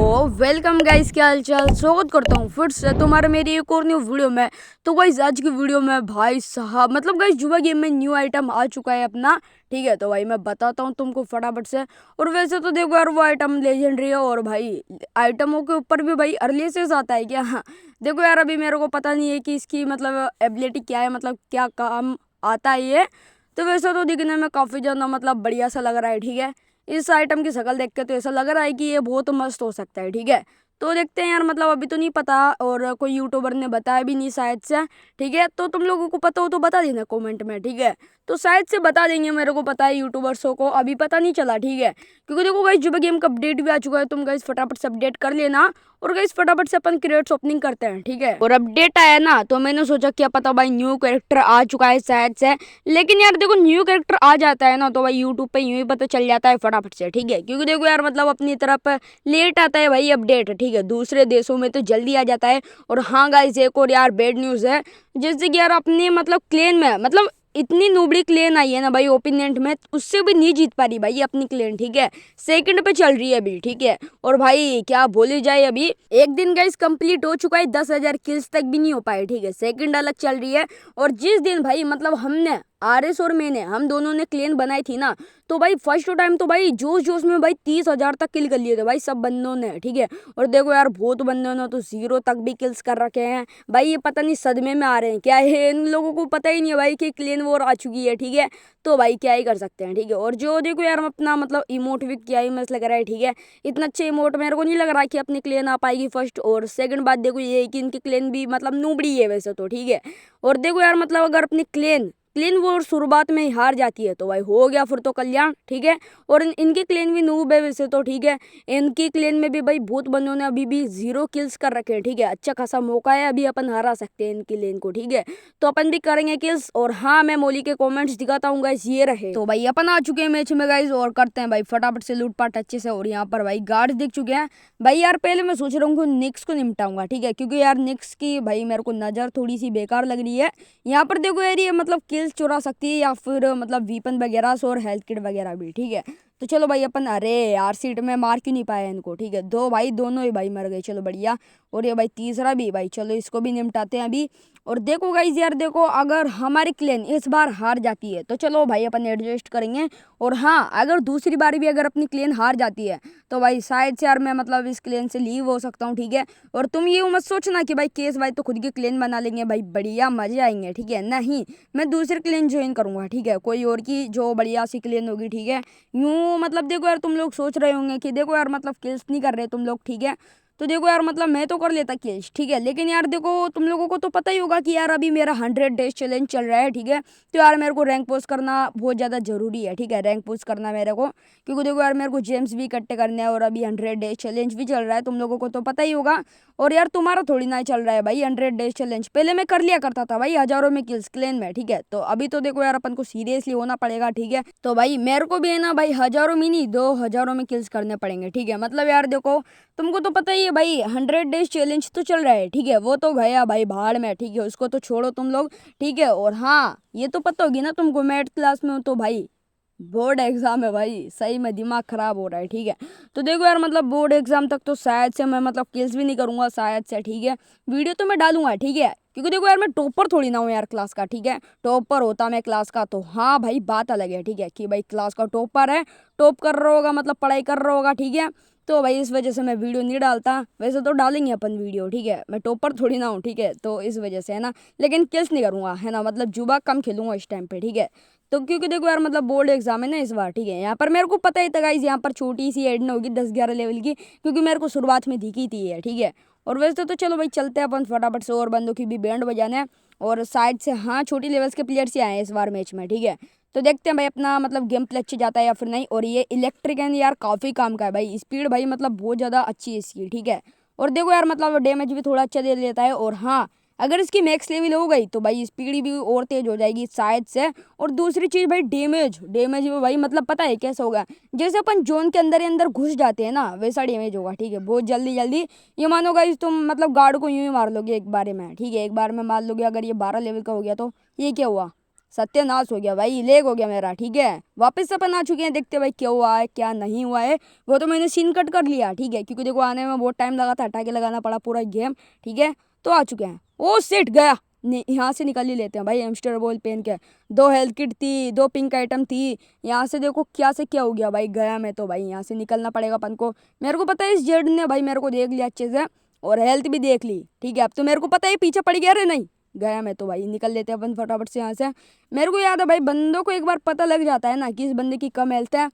Welcome guys, क्या हाल चाल। स्वागत करता हूँ फिर से तुम्हारे मेरी एक और न्यू वीडियो में। तो गाइस आज की वीडियो में भाई साहब मतलब गाइस जुबा गेम में न्यू आइटम आ चुका है अपना। ठीक है, तो भाई मैं बताता हूँ तुमको फटाफट से। और वैसे तो देखो यार, वो आइटम लेजेंडरी है और भाई आइटमों के ऊपर भी भाई अर्ली एक्सेस आता है क्या। हाँ देखो यार, अभी मेरे को पता नहीं है कि इसकी मतलब एबिलिटी क्या है, मतलब क्या काम आता है ये। तो वैसे तो दिखने में काफ़ी ज़्यादा मतलब बढ़िया सा लग रहा है। ठीक है, इस आइटम की शक्ल देख के तो ऐसा लग रहा है कि ये बहुत मस्त हो सकता है। ठीक है, तो देखते हैं यार, मतलब अभी तो नहीं पता और कोई यूट्यूबर ने बताया भी नहीं शायद से। ठीक है, तो तुम लोगों को पता हो तो बता देना कमेंट में। ठीक है, तो शायद से बता देंगे, मेरे को पता है यूट्यूबर्सों को अभी पता नहीं चला। ठीक है, क्योंकि देखो गाइस जुबा गेम का अपडेट भी आ चुका है, तुम गाइस फटाफट से अपडेट कर लेना। और गाइस फटाफट से अपन क्रेट्स ओपनिंग करते हैं। ठीक है, और अपडेट आया ना तो मैंने सोचा क्या पता भाई न्यू कैरेक्टर आ चुका है शायद से। लेकिन यार देखो, न्यू कैरेक्टर आ जाता है ना तो भाई यूट्यूब पे यूं ही पता चल जाता है फटाफट से। ठीक है, क्योंकि देखो यार मतलब अपनी तरफ लेट आता है भाई अपडेट। ठीक है, दूसरे देशों में तो जल्दी आ जाता है। और हाँ गाइस, एक और यार बैड न्यूज़ है, जैसे कि यार अपने मतलब क्लेन में मतलब इतनी नूबड़ी क्लेन आई है ना भाई ओपिनेंट में, उससे भी नहीं जीत पा रही भाई अपनी क्लेन। ठीक है, सेकंड पे चल रही है अभी। ठीक है, और भाई क्या बोली जाए, अभी एक दिन गाइस कंप्लीट हो चुका है, 10,000 किल्स तक भी नहीं हो पाए। ठीक है, सेकंड अलग चल रही है। और जिस दिन भाई मतलब हमने आरएस और मैंने हम दोनों ने क्लेन बनाई थी ना, तो भाई फर्स्ट टाइम तो भाई जोश जोश में भाई 30,000 तक किल कर लिए थे भाई सब बंदों ने। ठीक है, और देखो यार बहुत बंदों ने तो 0 तक भी किल्स कर रखे हैं भाई। ये पता नहीं सदमे में आ रहे हैं क्या है, इन लोगों को पता ही नहीं है भाई कि क्लेन वॉर आ चुकी है। ठीक है, तो भाई क्या ही कर सकते हैं। ठीक है, और जो देखो यार अपना मतलब इमोट भी क्या ही मस्त लग रहा है। ठीक है, इतना अच्छा इमोट मेरे को नहीं लग रहा कि अपनी क्लेन आ पाएगी फर्स्ट। और सेकंड बात देखो ये है कि इनकी क्लेन भी मतलब नूबड़ी है वैसे तो। ठीक है, और देखो यार मतलब अगर अपनी क्लेन क्लीन वो शुरुआत में ही हार जाती है तो भाई हो गया फिर तो कल्याण। ठीक है, और इनकी क्लेन भी नूब है वैसे तो। ठीक है, इनकी क्लेन में भी भाई बहुत बंदों ने अभी भी 0 किल्स कर रखे हैं। ठीक है, अच्छा खासा मौका है, अभी अपन हरा सकते हैं इनकी लेन को। ठीक है, तो अपन भी करेंगे किल्स। और हाँ, मैं मोली के कमेंट्स दिखाता हूँ गाइस, ये रहे। तो भाई अपन आ चुके हैं मैच में गाइस, और करते हैं भाई फटाफट से लूटपाट अच्छे से। और यहाँ पर भाई गार्ड्स दिख चुके हैं भाई। यार पहले मैं सोच रहा हूँ निक्स को निपटाऊंगा। ठीक है, क्योंकि यार निक्स की भाई मेरे को नज़र थोड़ी सी बेकार लग रही है। यहाँ पर देखो यार, ये मतलब किल्स चुरा सकती है या फिर मतलब वीपन वगैरह और हेल्थ किट वगैरह भी। ठीक है, तो चलो भाई अपन, अरे यार सीट में मार क्यों नहीं पाया इनको। ठीक है, दो भाई दोनों ही भाई मर गए, चलो बढ़िया। और ये भाई तीसरा भी भाई, चलो इसको भी निपटाते हैं अभी। और देखो गाइस यार देखो, अगर हमारी क्लेन इस बार हार जाती है तो चलो भाई अपन एडजस्ट करेंगे। और हाँ, अगर दूसरी बार भी अगर अपनी क्लेन हार जाती है तो भाई शायद से यार मैं मतलब इस क्लेन से लीव हो सकता हूँ। ठीक है, और तुम ये मत सोचना कि भाई केस भाई तो खुद की क्लेन बना लेंगे भाई, बढ़िया मजे आएंगे। ठीक है, नहीं मैं दूसरी क्लेन ज्वाइन करूंगा। ठीक है, कोई और की जो बढ़िया सी क्लेन होगी। ठीक है, यूं मतलब देखो यार, तुम लोग सोच रहे होंगे कि देखो यार मतलब किल्स नहीं कर रहे तुम लोग। ठीक है, तो देखो यार मतलब मैं तो कर लेता किल्स। ठीक है, लेकिन यार देखो तुम लोगों को तो पता ही होगा कि यार अभी मेरा 100 डेज चैलेंज चल रहा है। ठीक है, तो यार मेरे को रैंक पोस्ट करना बहुत ज़्यादा ज़रूरी है। ठीक है, रैंक पोस्ट करना मेरे को, क्योंकि देखो यार मेरे को जेम्स भी इकट्ठे करने हैं और अभी 100 डेज चैलेंज भी चल रहा है, तुम लोगों को तो पता ही होगा। और यार तुम्हारा थोड़ी ना चल रहा है भाई 100 डेज चैलेंज, पहले मैं कर लिया करता था भाई हज़ारों में किल्स क्लेन में। ठीक है, तो अभी तो देखो यार अपन को सीरियसली होना पड़ेगा। ठीक है, तो भाई मेरे को भी है ना भाई हज़ारों में नहीं 2,000 में किल्स करने पड़ेंगे। ठीक है, मतलब यार देखो तुमको तो पता ही है भाई 100 डेज चैलेंज तो चल रहा है। ठीक है, वो तो गया भाई भाड़ में। ठीक है, उसको तो छोड़ो तुम लोग। ठीक है, और हाँ ये तो पता होगी ना तुमको, मैं 8th क्लास में हूँ तो भाई बोर्ड एग्जाम है भाई, सही में दिमाग खराब हो रहा है। ठीक है, तो देखो यार मतलब बोर्ड एग्जाम तक तो शायद से मैं मतलब किल्स भी नहीं करूंगा शायद से। ठीक है, वीडियो तो मैं डालूंगा। ठीक है, क्योंकि देखो यार मैं टॉपर थोड़ी ना हूँ यार क्लास का। ठीक है, टॉपर होता मैं क्लास का तो हाँ भाई बात अलग है। ठीक है, कि भाई क्लास का टॉपर है, टॉप कर रहा होगा मतलब पढ़ाई कर रहा होगा। ठीक है, तो भाई इस वजह से मैं वीडियो नहीं डालता, वैसे तो डालेंगे अपन वीडियो। ठीक है, मैं टॉपर थोड़ी ना हूँ। ठीक है, तो इस वजह से है ना, लेकिन किल्स नहीं करूँगा है ना, मतलब जुबा कम खेलूंगा इस टाइम पे। ठीक है, तो क्योंकि देखो यार मतलब बोर्ड एग्जाम है ना इस बार। ठीक है, यहाँ पर मेरे को पता ही था गाइस, यहाँ पर छोटी सी एड होगी 10-11 लेवल की, क्योंकि मेरे को शुरुआत में दिखी थी ये। ठीक है, और वैसे तो चलो भाई चलते हैं अपन फटाफट से, और बंदों की भी बैंड बजाने हैं। और साइड से हाँ छोटी लेवल्स के प्लेयर्स ही आए हैं इस बार मैच में। ठीक है, तो देखते हैं भाई अपना मतलब गेम प्ले अच्छे जाता है या फिर नहीं। और ये इलेक्ट्रिक एंड यार काफ़ी काम का है भाई, स्पीड भाई मतलब बहुत ज़्यादा अच्छी है इसकी। ठीक है, और देखो यार मतलब डैमेज भी थोड़ा अच्छा दे लेता है। और हाँ, अगर इसकी मैक्स लेवल हो गई तो भाई स्पीड भी और तेज हो जाएगी शायद से। और दूसरी चीज़ भाई डैमेज डैमेज भी भाई मतलब पता है कैसा होगा, जैसे अपन जोन के अंदर ही अंदर घुस जाते हैं ना वैसा डैमेज होगा। ठीक है, बहुत जल्दी जल्दी, ये मानो गाइस तुम मतलब गार्ड को यूं ही मार लोगे एक बार में। ठीक है, एक बार में मार लोगे, अगर ये 12 लेवल का हो गया तो ये क्या हुआ, सत्यानाश हो गया भाई, लेग हो गया मेरा। ठीक है, वापस से अपन आ चुके हैं, देखते भाई क्या हुआ है क्या नहीं हुआ है। वो तो मैंने सीन कट कर लिया, ठीक है, क्योंकि देखो आने में बहुत टाइम लगा था, हटा के लगाना पड़ा पूरा गेम। ठीक है, तो आ चुके हैं। ओ सेट गया, यहाँ से निकल ही लेते हैं भाई एमस्टर बॉल पहन के। 2 हेल्थ किट थी, 2 पिंक आइटम थी। यहाँ से देखो क्या से क्या हो गया भाई, गया मैं तो भाई। यहाँ से निकलना पड़ेगा अपन को। मेरे को पता है इस जेड ने भाई मेरे को देख लिया अच्छे से, और हेल्थ भी देख ली। ठीक है, अब तो मेरे को पता है पीछे पड़ गया रे, नहीं गया मैं तो भाई। निकल लेते हैं अपन फटाफट से यहाँ से। मेरे को याद है भाई, बंदों को एक बार पता लग जाता है ना कि इस बंदे की कम हेल्थ है,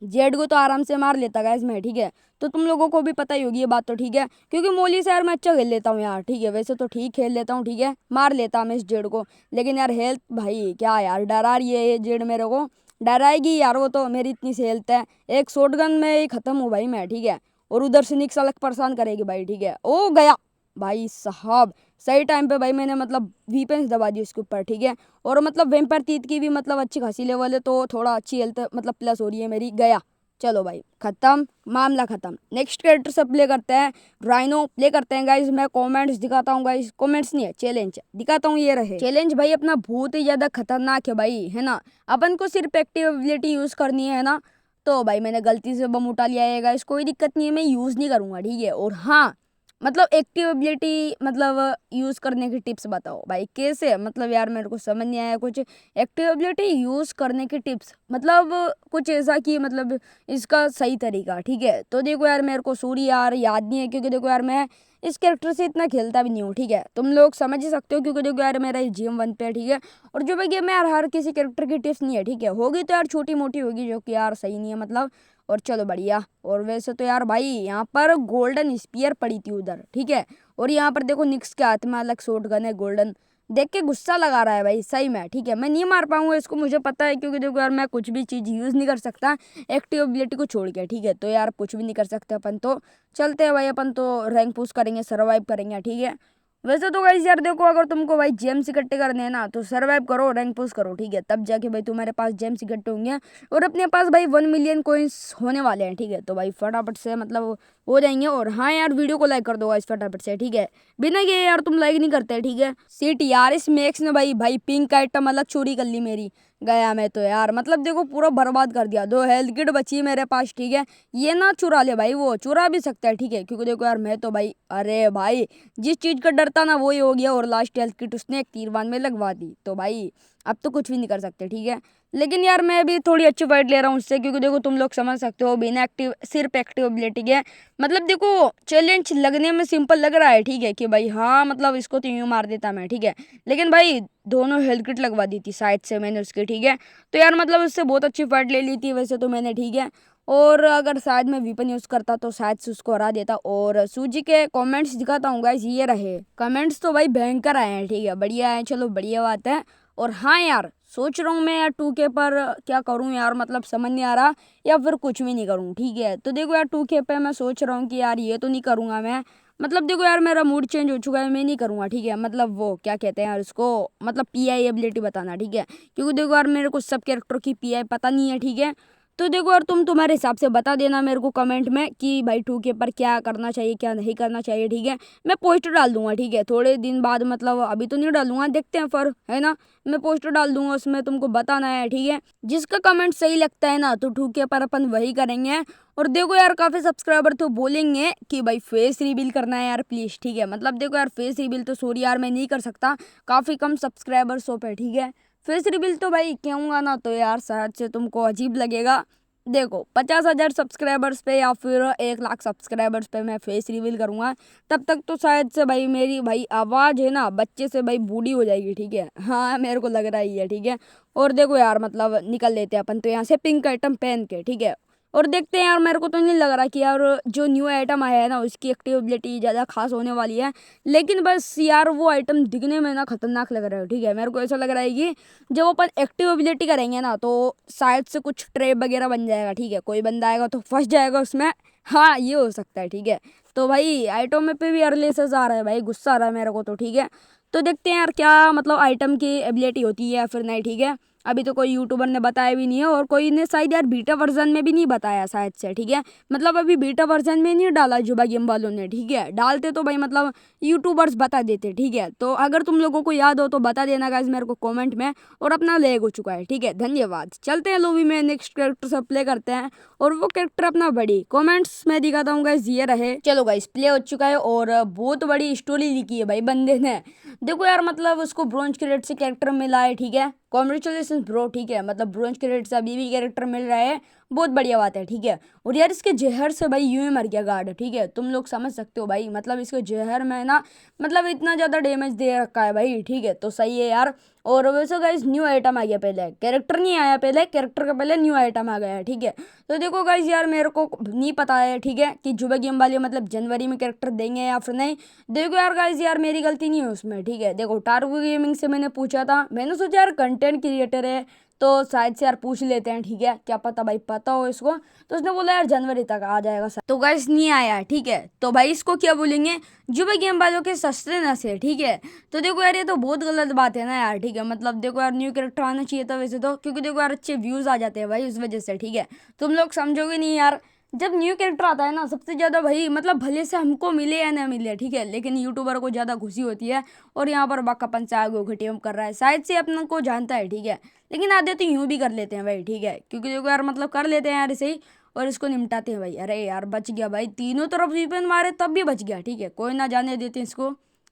जेड को तो आराम से मार लेता गाइस मैं। ठीक है, तो तुम लोगों को भी पता ही होगी ये बात तो। ठीक है, क्योंकि मोली से यार मैं अच्छा खेल लेता हूँ यार। ठीक है, वैसे तो ठीक खेल लेता हूँ, ठीक है, मार लेता मैं इस जेड को। लेकिन यार हेल्थ भाई क्या यार, डरा रही है ये जेड मेरे को, डराएगी यार वो तो। मेरी इतनी सी हेल्थ है, एक शॉटगन में ही खत्म हूँ भाई मैं। ठीक है, और उधर से निक्स अलग परेशान करेगी भाई। ठीक है, ओ गया भाई साहब, सही टाइम पे भाई मैंने मतलब वीपेंस दबा दी उसके ऊपर। ठीक है, और मतलब वेम्पर तीत की भी मतलब अच्छी खासी लेवल है, तो थोड़ा अच्छी हेल्थ मतलब प्लस हो रही है मेरी। गया, चलो भाई खत्म, मामला खत्म। नेक्स्ट कैरेक्टर से प्ले करते हैं, राइनो प्ले करते हैं गाइस। मैं कमेंट्स दिखाता हूँ गाइस, कमेंट्स नहीं है चैलेंज दिखाता हूँ, ये रहे चैलेंज भाई अपना। बहुत ही ज्यादा खतरनाक है भाई, है ना। अपन को सिर्फ एक्टिव एबिलिटी यूज करनी है ना। तो भाई मैंने गलती से बम उठा लिया है गाइस, कोई दिक्कत नहीं है, मैं यूज नहीं करूंगा। ठीक है, और हाँ मतलब एक्टिव एबिलिटी मतलब यूज करने की टिप्स बताओ भाई कैसे, मतलब यार मेरे को समझ नहीं आया कुछ। एक्टिव एबिलिटी यूज करने की टिप्स मतलब कुछ ऐसा कि मतलब इसका सही तरीका। ठीक है, तो देखो यार मेरे को सॉरी यार याद नहीं है, क्योंकि देखो यार मैं इस कैरेक्टर से इतना खेलता भी नहीं हूँ। ठीक है, तुम लोग समझ ही सकते हो, क्योंकि देखो यार मेरा GM1 पे है। ठीक है, और जो भी गेम में यार हर किसी कैरेक्टर की टिप्स नहीं है। ठीक है, होगी तो यार छोटी मोटी होगी, जो कि यार सही नहीं है मतलब। और चलो बढ़िया। और वैसे तो यार भाई यहाँ पर गोल्डन स्पीयर पड़ी थी उधर। ठीक है, और यहाँ पर देखो निक्स के हाथ में अलग शॉट गन है गोल्डन, देख के गुस्सा लगा रहा है भाई सही में। ठीक है, मैं नहीं मार पाऊंगा इसको, मुझे पता है, क्योंकि देखो यार मैं कुछ भी चीज़ यूज़ नहीं कर सकता एक्टिव एबिलिटी को छोड़ के। ठीक है, तो यार कुछ भी नहीं कर सकते अपन तो। चलते हैं भाई, अपन तो रैंक पुश करेंगे, सर्वाइव करेंगे। ठीक है, वैसे तो गाइस यार देखो, अगर तुमको भाई जेम्स इकट्ठे करने हैं ना, तो सर्वाइव करो, रैंक पुश करो। ठीक है, तब जाके भाई तुम्हारे पास जेम्स इकट्ठे होंगे, और अपने पास भाई 1 मिलियन कोइंस होने वाले हैं। ठीक है, तो भाई फटाफट से मतलब हो जाएंगे। और हाँ यार वीडियो को लाइक कर दो गाइस फटाफट से। ठीक है, बिना ये यार तुम लाइक नहीं करते। ठीक है, सीट यार इस मैक्स ने भाई पिंक आइटम अलग चोरी कर ली मेरी। गया मैं तो यार, मतलब देखो पूरा बर्बाद कर दिया। 2 हेल्थ किट बची है मेरे पास। ठीक है, ये ना चुरा ले भाई, वो चुरा भी सकता है। ठीक है, क्योंकि देखो यार मैं तो भाई, अरे भाई जिस चीज़ का डरता ना वही हो गया, और लास्ट हेल्थ किट उसने एक तीरबान में लगवा दी, तो भाई अब तो कुछ भी नहीं कर सकते। ठीक है, लेकिन यार मैं भी थोड़ी अच्छी फाइट ले रहा हूँ उससे, क्योंकि देखो तुम लोग समझ सकते हो बिना एक्टिव सिर्फ एक्टिव एबिलिटी के मतलब देखो चैलेंज लगने में सिंपल लग रहा है। ठीक है, कि भाई हाँ मतलब इसको तो यूँ मार देता मैं। ठीक है, लेकिन भाई दोनों हेल्थ किट लगवा दी थी साइड से मैंने उसकी। ठीक है, तो यार मतलब उससे बहुत अच्छी फाइट ले ली थी वैसे तो मैंने। ठीक है, और अगर शायद मैं वीपन यूज़ करता तो शायद से उसको हरा देता। और सूजी के कमेंट्स दिखाता हूँ गाइस, ये रहे कमेंट्स, तो भाई भयंकर आए हैं। ठीक है, बढ़िया है, चलो बढ़िया बात है। और हाँ यार सोच रहा हूँ मैं यार 2K पर क्या करूँ यार, मतलब समझ नहीं आ रहा, या फिर कुछ भी नहीं करूँ। ठीक है, तो देखो यार 2K पे मैं सोच रहा हूँ कि यार ये तो नहीं करूँगा मैं, मतलब देखो यार मेरा मूड चेंज हो चुका है, मैं नहीं करूँगा। ठीक है, मतलब वो क्या कहते हैं यार उसको, मतलब PI एबिलिटी बताना। ठीक है, क्योंकि देखो यार मेरे को सब कैरेक्टर की PI पता नहीं है। ठीक है, तो देखो यार तुम तुम्हारे हिसाब से बता देना मेरे को कमेंट में कि भाई 2K पर क्या करना चाहिए क्या नहीं करना चाहिए। ठीक है, मैं पोस्टर डाल दूंगा। ठीक है, थोड़े दिन बाद, मतलब अभी तो नहीं डालूंगा, देखते हैं फिर, है ना। मैं पोस्टर डाल दूंगा, उसमें तुमको बताना है। ठीक है, जिसका कमेंट सही लगता है ना, तो 2K पर अपन वही करेंगे। और देखो यार काफ़ी सब्सक्राइबर तो बोलेंगे कि भाई फेस रिवील करना है यार प्लीज़। ठीक है, मतलब देखो यार फेस रिवील तो सॉरी यार मैं नहीं कर सकता, काफ़ी कम सब्सक्राइबर्स हो पे। ठीक है, फेस रिवील तो भाई कहूँगा ना तो यार शायद से तुमको अजीब लगेगा। देखो 50,000 सब्सक्राइबर्स पे या फिर 1 लाख सब्सक्राइबर्स पे मैं फेस रिवील करूँगा, तब तक तो शायद से भाई मेरी भाई आवाज़ है ना बच्चे से भाई बूढ़ी हो जाएगी। ठीक है, हाँ मेरे को लग रहा ही है। ठीक है, और देखो यार मतलब निकल लेते हैं अपन तो यहाँ से पिंक आइटम पहन के। ठीक है, और देखते हैं यार, मेरे को तो नहीं लग रहा कि यार जो न्यू आइटम आया है ना उसकी एक्टिविटी ज़्यादा खास होने वाली है, लेकिन बस यार वो आइटम दिखने में ना खतरनाक लग रहा है। ठीक है, मेरे को ऐसा लग रहा है कि जब अपन एक्टिव एबिलिटी करेंगे ना तो शायद से कुछ ट्रैप वगैरह बन जाएगा। ठीक है, कोई बंदा आएगा तो फंस जाएगा उसमें, हाँ ये हो सकता है। ठीक है, तो भाई आइटम में पे भी अर्लेसेस आ रहा है भाई, गुस्सा आ रहा है मेरे को तो। ठीक है, तो देखते हैं यार क्या मतलब आइटम की एबिलिटी होती है या फिर नहीं। ठीक है, अभी तो कोई यूट्यूबर ने बताया भी नहीं है और कोई ने शायद यार बीटा वर्जन में भी नहीं बताया शायद से, ठीक है। मतलब अभी बीटा वर्जन में नहीं डाला जुबा गेम वालों ने, ठीक है। डालते तो भाई मतलब यूट्यूबर्स बता देते, ठीक है। तो अगर तुम लोगों को याद हो तो बता देना गाइस मेरे को कमेंट में। और अपना लैग हो चुका है, ठीक है। धन्यवाद। चलते हैं लोबी में, नेक्स्ट कैरेक्टर से प्ले करते हैं और वो कैरेक्टर अपना बड़ी कमेंट्स में दिखाता हूँ गाइस, ये रहे। चलो गाइस प्ले हो चुका है और बहुत बड़ी स्टोरी लिखी है भाई बंदे ने। देखो यार मतलब उसको ब्रोंज क्रेडिट से कैरेक्टर मिला है, ठीक है। कॉन्ग्रेचुलेशन ब्रो, ठीक है। मतलब ब्रोंज क्रेडिट से अभी भी कैरेक्टर मिल रहा है, बहुत बढ़िया बात है, ठीक है। और यार इसके जहर से भाई यूं ही मर गया गार्ड, ठीक है। तुम लोग समझ सकते हो भाई, मतलब इसके जहर में ना मतलब इतना ज़्यादा डैमेज दे रखा है भाई, ठीक है। तो सही है यार। और वैसे गाइस न्यू आइटम आ गया, पहले कैरेक्टर नहीं आया, पहले कैरेक्टर का पहले न्यू आइटम आ गया है, ठीक है। तो देखो गाइस यार मेरे को नहीं पता है, ठीक है, कि जुबा गेम वाले मतलब जनवरी में कैरेक्टर देंगे या फिर नहीं। देखो यार गाइस यार मेरी गलती नहीं है उसमें, ठीक है। देखो टारगो गेमिंग से मैंने पूछा था, मैंने सोचा यार कंटेंट क्रिएटर है तो शायद से यार पूछ लेते हैं, ठीक है। क्या पता भाई पता हो इसको। तो उसने बोला यार जनवरी तक आ जाएगा सर। तो गाइस नहीं आया, ठीक है। तो भाई इसको क्या बोलेंगे, जुबा गेम वालों के सस्ते नशे, ठीक है। तो देखो यार ये तो बहुत गलत बात है ना यार, ठीक है। मतलब देखो यार न्यू कैरेक्टर आना चाहिए था वैसे तो, क्योंकि देखो यार अच्छे व्यूज आ जाते हैं भाई उस वजह से, ठीक है। तुम लोग समझोगे नहीं यार, जब न्यू कैरेक्टर आता है ना सबसे ज़्यादा भाई मतलब भले से हमको मिले या ना मिले, ठीक है, लेकिन यूट्यूबर को ज़्यादा खुशी होती है। और यहाँ पर बाकापन से आगे घटियम कर रहा है, शायद से अपना को जानता है, ठीक है। लेकिन आधे तो यूँ भी कर लेते हैं भाई, ठीक है, क्योंकि देखो यार मतलब कर लेते हैं यार इसे ही और इसको निपटाते हैं भाई। अरे यार बच गया भाई, तीनों तरफ वीपन मारे तब भी बच गया, ठीक है। कोई ना जाने देते इसको,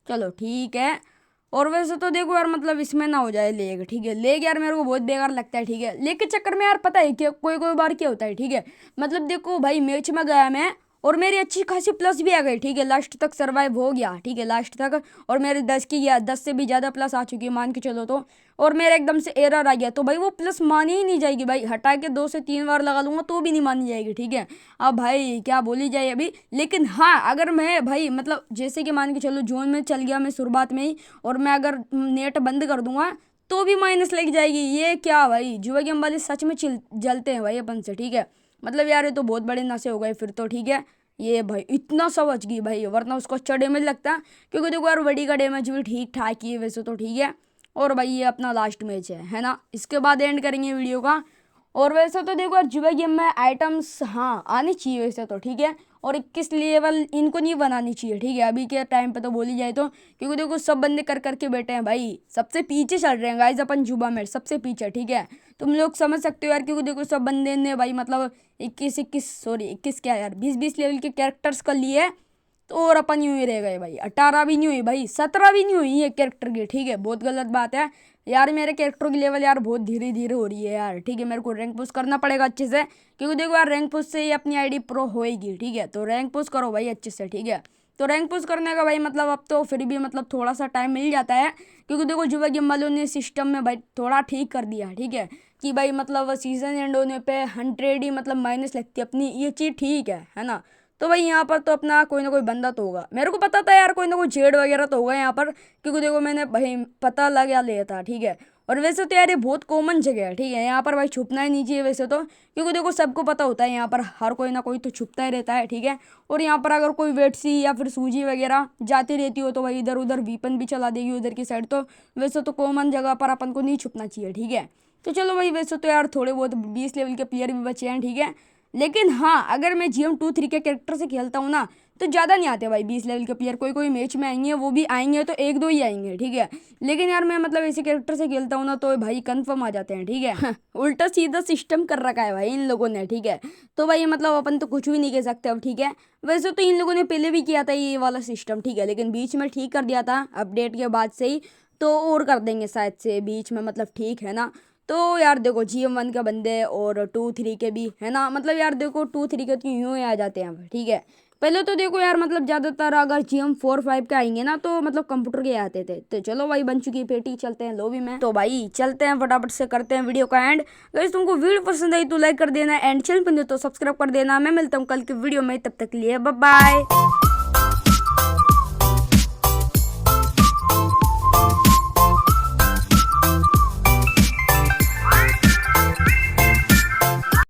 चलो ठीक है। और वैसे तो देखो यार मतलब इसमें ना हो जाए लेग, ठीक है। लेग यार मेरे को बहुत बेकार लगता है, ठीक है। लेग के चक्कर में यार पता है कि कोई कोई बार क्या होता है, ठीक है। मतलब देखो भाई मैच में गया मैं और मेरी अच्छी खासी प्लस भी आ गई, ठीक है। लास्ट तक सर्वाइव हो गया, ठीक है, लास्ट तक। और मेरे 10 की या 10 से भी ज़्यादा प्लस आ चुकी है मान के चलो तो। और मेरा एकदम से एरर आ गया तो भाई वो प्लस मानी ही नहीं जाएगी भाई, हटा के 2 से 3 बार लगा लूँगा तो भी नहीं मानी जाएगी, ठीक है। अब भाई क्या बोली जाए अभी। लेकिन हाँ अगर मैं भाई मतलब जैसे कि मान के चलो जोन में चल गया मैं शुरुआत में ही, और मैं अगर नेट बंद कर दूंगा तो भी माइनस लग जाएगी। ये क्या भाई, जुआ गेम वाले सच में जलते हैं भाई अपन से, ठीक है। मतलब यार ये तो बहुत बड़े नशे हो गए फिर तो, ठीक है। ये भाई इतना सा बच गई भाई, वरना उसको अच्छा डैमेज लगता है, क्योंकि देखो यार वडी का डैमेज भी ठीक ठाक ही है वैसे तो, ठीक है। और भाई ये अपना लास्ट मैच है ना, इसके बाद एंड करेंगे वीडियो का। और वैसे तो देखो यार जुआ गेम में आइटम्स हाँ आनी चाहिए वैसे तो, ठीक है। और 21 लेवल इनको नहीं बनानी चाहिए, ठीक है, अभी के टाइम पे तो बोली जाए तो, क्योंकि देखो सब बंदे कर करके बैठे हैं भाई, सबसे पीछे चल रहे हैं गाइस अपन जुबा में, सबसे पीछे, ठीक है। तुम लोग समझ सकते हो यार, क्योंकि देखो सब बंदे ने भाई मतलब 21 क्या यार 20 लेवल के कैरेक्टर्स कर लिए। तो और अपन यूँ ही रह गए भाई, 18 भी नहीं हुई भाई, 17 भी नहीं हुई ये कैरेक्टर की, ठीक है। बहुत गलत बात है यार, मेरे कैरेक्टर की लेवल यार बहुत धीरे धीरे हो रही है यार, ठीक है। मेरे को रैंक पुश करना पड़ेगा अच्छे से, क्योंकि देखो यार रैंक पुश से ही अपनी आईडी प्रो होएगी, ठीक है। तो रैंक पुश करो भाई अच्छे से, ठीक है। तो रैंक पुश करने का भाई मतलब अब तो फिर भी मतलब थोड़ा सा टाइम मिल जाता है, क्योंकि देखो जुआ गेम वालों ने सिस्टम में भाई थोड़ा ठीक कर दिया, ठीक है। कि भाई मतलब सीजन एंड होने पे 100 ही मतलब माइनस लगती है अपनी, ये चीज़ ठीक है ना। तो भाई यहाँ पर तो अपना कोई ना कोई बंदा तो होगा, मेरे को पता था यार कोई ना कोई जेड वगैरह तो होगा यहाँ पर, क्योंकि देखो मैंने भाई पता लगा लिया था, ठीक है। और वैसे तो यार ये बहुत कॉमन जगह है, ठीक है, यहाँ पर भाई छुपना ही नहीं चाहिए वैसे तो, क्योंकि देखो सबको पता होता है यहाँ पर हर कोई ना कोई तो छुपता ही रहता है, ठीक है। और यहाँ पर अगर कोई वेटसी या फिर सूजी वगैरह जाती रहती हो तो भाई इधर उधर वीपन भी चला देगी उधर की साइड, तो वैसे तो कॉमन जगह पर अपन को नहीं छुपना चाहिए, ठीक है। तो चलो भाई वैसे तो यार थोड़े बहुत 20 लेवल के प्लेयर भी बचे हैं, ठीक है। लेकिन हाँ अगर मैं GM23 के कैरेक्टर से खेलता हूँ ना तो ज़्यादा नहीं आते भाई 20 लेवल के प्लेयर, कोई कोई मैच में आएंगे, वो भी आएंगे तो 1-2 ही आएंगे, ठीक है। लेकिन यार मैं मतलब ऐसे कैरेक्टर से खेलता हूँ ना तो भाई कंफर्म आ जाते हैं, ठीक है। उल्टा सीधा सिस्टम कर रखा है भाई इन लोगों ने, ठीक है। तो भाई मतलब अपन तो कुछ भी नहीं कह सकते अब, ठीक है। वैसे तो इन लोगों ने पहले भी किया था ये वाला सिस्टम, ठीक है, लेकिन बीच में ठीक कर दिया था अपडेट के बाद से ही, तो और कर देंगे शायद से बीच में, मतलब ठीक है ना। तो यार देखो GM1 के बंदे और 2-3 के भी है ना, मतलब यार देखो 2-3 के तो यूँ ही आ जाते हैं, ठीक है। पहले तो देखो यार मतलब ज़्यादातर अगर GM4-5 के आएंगे ना तो मतलब कंप्यूटर के आते थे। तो चलो भाई बन चुकी है पेटी, चलते हैं लॉबी में। तो भाई चलते हैं फटाफट से करते हैं वीडियो का एंड। गाइस तुमको वीडियो पसंद आई तो लाइक कर देना, एंड चैनल पर तो सब्सक्राइब कर देना। मैं मिलता हूँ कल के वीडियो में, तब तक के लिए बाय बाय।